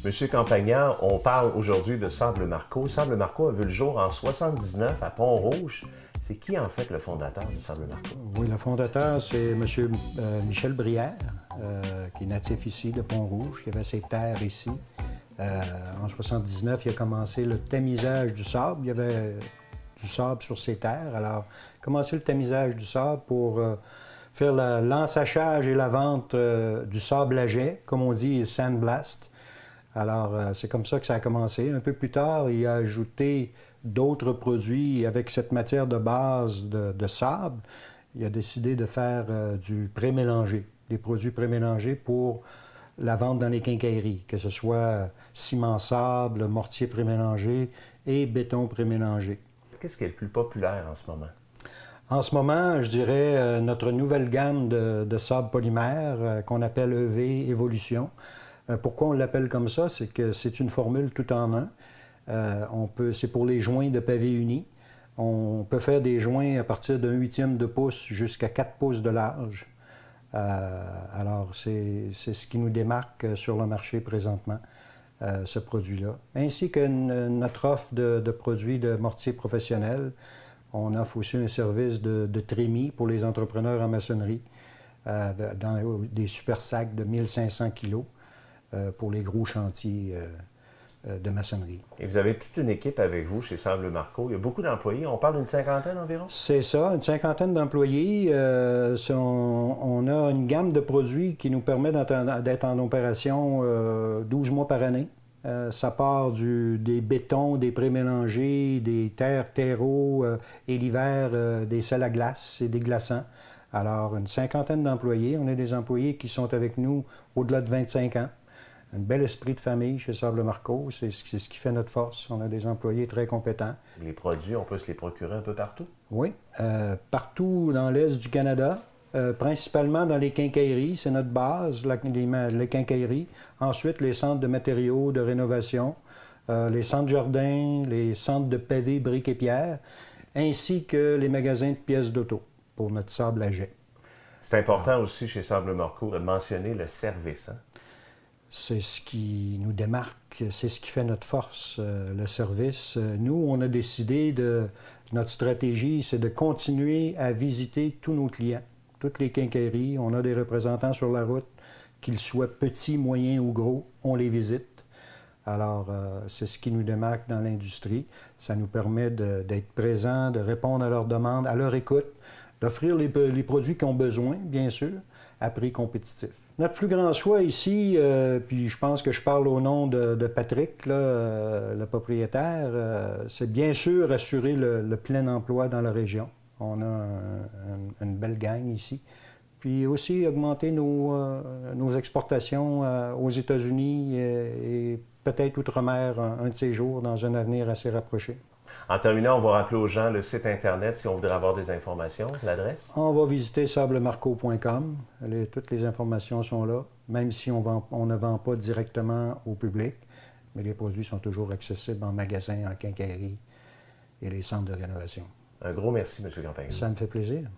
Monsieur Campagnard, on parle aujourd'hui de Sable Marco. Sable Marco a vu le jour en 79 à Pont-Rouge. C'est qui en fait le fondateur de Sable Marco? Oui, le fondateur, c'est M. Michel Brière, qui est natif ici de Pont-Rouge. Il avait ses terres ici. En 79, il a commencé le tamisage du sable. Il y avait du sable sur ses terres. Alors, il a commencé le tamisage du sable pour faire l'ensachage et la vente du sable à jet, comme on dit, sandblast. Alors, c'est comme ça que ça a commencé. Un peu plus tard, il a ajouté d'autres produits avec cette matière de base de sable. Il a décidé de faire du pré-mélangé, des produits pré-mélangés pour la vente dans les quincailleries, que ce soit ciment-sable, mortier pré-mélangé et béton pré-mélangé. Qu'est-ce qui est le plus populaire en ce moment? En ce moment, je dirais notre nouvelle gamme de sable polymère qu'on appelle EV Evolution. Pourquoi on l'appelle comme ça? C'est que c'est une formule tout en un. C'est pour les joints de pavé uni. On peut faire des joints à partir d'un 1/8 de pouce jusqu'à 4 pouces de large. Alors, c'est ce qui nous démarque sur le marché présentement, ce produit-là. Ainsi que notre offre de produits de mortier professionnel. On offre aussi un service de trémie pour les entrepreneurs en maçonnerie, dans des super sacs de 1500 kg. Pour les gros chantiers de maçonnerie. Et vous avez toute une équipe avec vous chez Sable Marco. Il y a beaucoup d'employés. On parle d'une cinquantaine environ? C'est ça, une cinquantaine d'employés. On a une gamme de produits qui nous permet d'être en opération 12 mois par année. Ça part des bétons, des pré-mélangés, des terreaux et l'hiver, des sels à glace et des glaçants. Alors, une cinquantaine d'employés. On a des employés qui sont avec nous au-delà de 25 ans. Un bel esprit de famille chez Sable Marco, c'est ce qui fait notre force. On a des employés très compétents. Les produits, on peut se les procurer un peu partout? Oui, partout dans l'Est du Canada, principalement dans les quincailleries, c'est notre base, les quincailleries. Ensuite, les centres de matériaux, de rénovation, les centres jardins, les centres de pavés, briques et pierres, ainsi que les magasins de pièces d'auto pour notre sable à jet. C'est important aussi chez Sable Marco de mentionner le service, hein? C'est ce qui nous démarque, c'est ce qui fait notre force, le service. Nous, on a décidé notre stratégie, c'est de continuer à visiter tous nos clients, toutes les quincailleries. On a des représentants sur la route, qu'ils soient petits, moyens ou gros, on les visite. Alors, c'est ce qui nous démarque dans l'industrie. Ça nous permet d'être présents, de répondre à leurs demandes, à leur écoute, d'offrir les produits qu'ils ont besoin, bien sûr, à prix compétitif. Notre plus grand choix ici, puis je pense que je parle au nom de Patrick, là, le propriétaire, c'est bien sûr assurer le plein emploi dans la région. On a une belle gang ici. Puis aussi augmenter nos exportations aux États-Unis et peut-être outre-mer un de ces jours dans un avenir assez rapproché. En terminant, on va rappeler aux gens le site Internet si on voudrait avoir des informations, l'adresse? On va visiter sablemarco.com. Toutes les informations sont là, même si on ne vend pas directement au public, mais les produits sont toujours accessibles en magasin, en quincaillerie et les centres de rénovation. Un gros merci, M. Campagnard. Ça me fait plaisir.